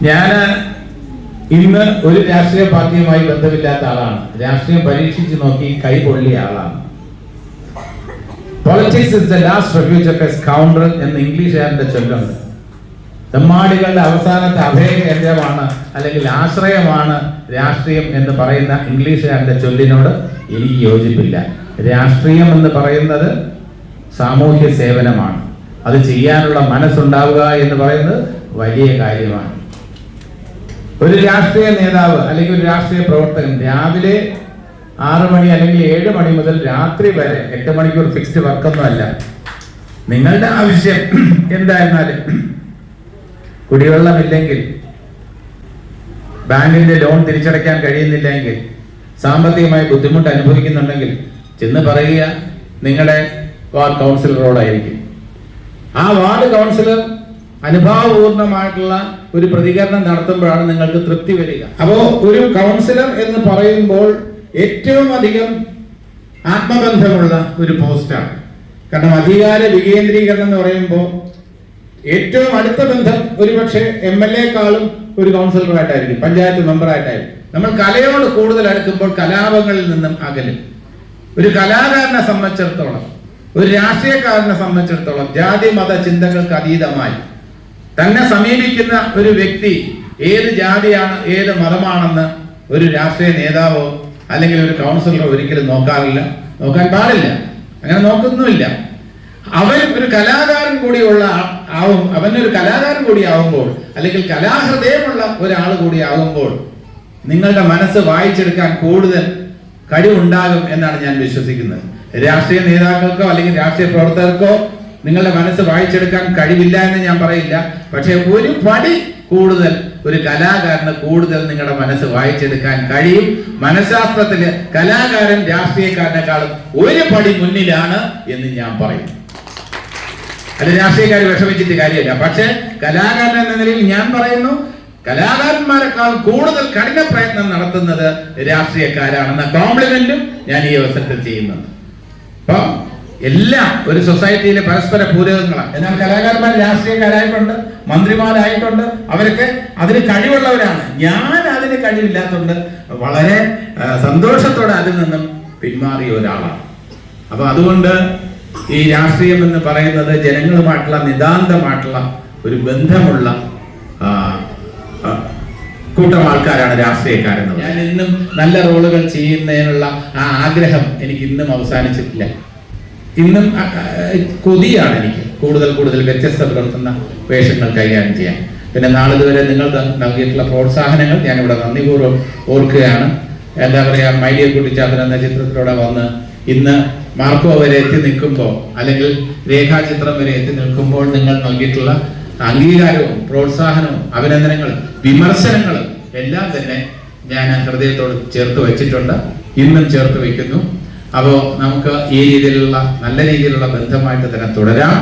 ഞാൻ ഇന്ന് ഒരു രാഷ്ട്രീയ പാർട്ടിയുമായി ബന്ധമില്ലാത്ത ആളാണ്. രാഷ്ട്രീയം പരീക്ഷിച്ച് നോക്കി കൈ പൊള്ളിയ ആളാണ്. Politics is the last refuge of A scoundrel എന്ന ഇംഗ്ലീഷുകാരന്റെ ചൊല്ലുണ്ട്. തെമ്മാടികളുടെ അവസാനത്തെ അഭയകേന്ദ്രമാണ് അല്ലെങ്കിൽ ആശ്രയമാണ് രാഷ്ട്രീയം എന്ന് പറയുന്ന ഇംഗ്ലീഷുകാരന്റെ ചൊല്ലിനോട് എനിക്ക് യോജിപ്പില്ല. രാഷ്ട്രീയം എന്ന് പറയുന്നത് സാമൂഹ്യ സേവനമാണ്. അത് ചെയ്യാനുള്ള മനസ്സുണ്ടാവുക എന്ന് പറയുന്നത് വലിയ കാര്യമാണ്. ഒരു രാഷ്ട്രീയ നേതാവ് അല്ലെങ്കിൽ ഒരു രാഷ്ട്രീയ പ്രവർത്തകൻ രാവിലെ 6 മണി അല്ലെങ്കിൽ 7 മണി മുതൽ രാത്രി വരെ 8 മണിക്കൂർ ഫിക്സ്ഡ് വർക്കൊന്നും അല്ല. നിങ്ങളുടെ ആവശ്യം എന്തായിരുന്നാലും കുടിവെള്ളമില്ലെങ്കിൽ, ബാങ്കിന്റെ ലോൺ തിരിച്ചടയ്ക്കാൻ കഴിയുന്നില്ലെങ്കിൽ, സാമ്പത്തികമായി ബുദ്ധിമുട്ട് അനുഭവിക്കുന്നുണ്ടെങ്കിൽ ചെന്ന് പറയുക നിങ്ങളുടെ വാർഡ് കൗൺസിലറോടായിരിക്കും. ആ വാർഡ് കൗൺസിലർ അനുഭാവപൂർണമായിട്ടുള്ള ഒരു പ്രതികരണം നടത്തുമ്പോഴാണ് നിങ്ങൾക്ക് തൃപ്തി വരിക. അപ്പോ ഒരു കൗൺസിലർ എന്ന് പറയുമ്പോൾ ഏറ്റവും അധികം ആത്മബന്ധമുള്ള ഒരു പോസ്റ്റാണ്. കാരണം അധികാര വികേന്ദ്രീകരണം എന്ന് പറയുമ്പോൾ ഏറ്റവും അടുത്ത ബന്ധം ഒരുപക്ഷെ MLA-ക്കാളും ഒരു കൗൺസിലറുമായിട്ടായിരിക്കും, പഞ്ചായത്ത് മെമ്പറായിട്ടായിരിക്കും. നമ്മൾ കലയോട് കൂടുതൽ അടുക്കുമ്പോൾ കലാപങ്ങളിൽ നിന്നും അകലും. ഒരു കലാകാരനെ സംബന്ധിച്ചിടത്തോളം, ഒരു രാഷ്ട്രീയക്കാരനെ സംബന്ധിച്ചിടത്തോളം ജാതി മത ചിന്തകൾക്ക് അതീതമായി തന്നെ സമീപിക്കുന്ന ഒരു വ്യക്തി ഏത് ജാതിയാണ് ഏത് മതമാണെന്ന് ഒരു രാഷ്ട്രീയ നേതാവോ അല്ലെങ്കിൽ ഒരു കൗൺസിലറോ ഒരിക്കലും നോക്കാറില്ല, നോക്കാൻ പാടില്ല, അങ്ങനെ നോക്കുന്നുമില്ല. അവൻ ഒരു കലാകാരൻ കൂടിയുള്ള അവനൊരു കലാകാരൻ കൂടി ആവുമ്പോൾ അല്ലെങ്കിൽ കലാഹൃദയമുള്ള ഒരാൾ കൂടി ആവുമ്പോൾ നിങ്ങളുടെ മനസ്സ് വായിച്ചെടുക്കാൻ കൂടുതൽ കഴിവുണ്ടാകും എന്നാണ് ഞാൻ വിശ്വസിക്കുന്നത്. രാഷ്ട്രീയ നേതാക്കൾക്കോ അല്ലെങ്കിൽ രാഷ്ട്രീയ പ്രവർത്തകർക്കോ നിങ്ങളുടെ മനസ്സ് വായിച്ചെടുക്കാൻ കഴിവില്ല എന്ന് ഞാൻ പറയില്ല. പക്ഷെ ഒരു പടി കൂടുതൽ ഒരു കലാകാരന് കൂടുതൽ നിങ്ങളുടെ മനസ്സ് വായിച്ചെടുക്കാൻ കഴിയും. മനഃശാസ്ത്രത്തില് കലാകാരൻ രാഷ്ട്രീയക്കാരനെക്കാളും ഒരു പടി മുന്നിലാണ് എന്ന് ഞാൻ പറയും. അല്ല, രാഷ്ട്രീയക്കാർ വിഷമിച്ചിട്ട് കാര്യമില്ല. പക്ഷെ കലാകാരൻ എന്ന നിലയിൽ ഞാൻ പറയുന്നു, കലാകാരന്മാരെക്കാൾ കൂടുതൽ കഠിന പ്രയത്നം നടത്തുന്നത് രാഷ്ട്രീയക്കാരാണെന്ന കോംപ്ലിമെന്റും ഞാൻ ഈ അവസരത്തിൽ ചെയ്യുന്നുണ്ട്. അപ്പൊ എല്ലാം ഒരു സൊസൈറ്റിയിലെ പരസ്പര പൂരകങ്ങളാണ്. എന്നാൽ കലാകാരന്മാർ രാഷ്ട്രീയക്കാരായിട്ടുണ്ട്, മന്ത്രിമാരായിട്ടുണ്ട്, അവരൊക്കെ അതിന് കഴിവുള്ളവരാണ്. ഞാൻ അതിന് കഴിവില്ലാത്തതുകൊണ്ട് വളരെ സന്തോഷത്തോടെ അതിൽ നിന്നും പിന്മാറിയ ഒരാളാണ്. അപ്പൊ അതുകൊണ്ട് ഈ രാഷ്ട്രീയം എന്ന് പറയുന്നത് ജനങ്ങളുമായിട്ടുള്ള നിതാന്തമായിട്ടുള്ള ഒരു ബന്ധമുള്ള കൂട്ടം ആൾക്കാരാണ് രാഷ്ട്രീയക്കാരെന്ന്. ഞാൻ ഇന്നും നല്ല റോളുകൾ ചെയ്യുന്നതിനുള്ള ആ ആഗ്രഹം എനിക്ക് ഇന്നും അവസാനിച്ചിട്ടില്ല. ഇന്നും കൊതിയാണ് എനിക്ക് കൂടുതൽ വ്യത്യസ്ത പുലർത്തുന്ന വേഷങ്ങൾ കൈകാര്യം ചെയ്യാൻ. പിന്നെ നാളിതുവരെ നിങ്ങൾ നൽകിയിട്ടുള്ള പ്രോത്സാഹനങ്ങൾ ഞാനിവിടെ നന്ദിപൂർവ്വം ഓർക്കുകയാണ്. എന്താ പറയുക, മൈ ഡിയർ കുട്ടിച്ചാത്തൻ എന്ന ചിത്രത്തിലൂടെ വന്ന് ഇന്ന് മാർക്കോ വരെ എത്തി നിൽക്കുമ്പോൾ അല്ലെങ്കിൽ രേഖാചിത്രം വരെ എത്തി നിൽക്കുമ്പോൾ നിങ്ങൾ നൽകിയിട്ടുള്ള അംഗീകാരവും പ്രോത്സാഹനവും അഭിനന്ദനങ്ങളും വിമർശനങ്ങളും എല്ലാം തന്നെ ഞാൻ ഹൃദയത്തോട് ചേർത്ത് വെച്ചിട്ടുണ്ട്, ഇന്നും ചേർത്ത് വെക്കുന്നു. അപ്പോൾ നമുക്ക് ഈ രീതിയിലുള്ള നല്ല രീതിയിലുള്ള ബന്ധമായിട്ട് തന്നെ തുടരാം.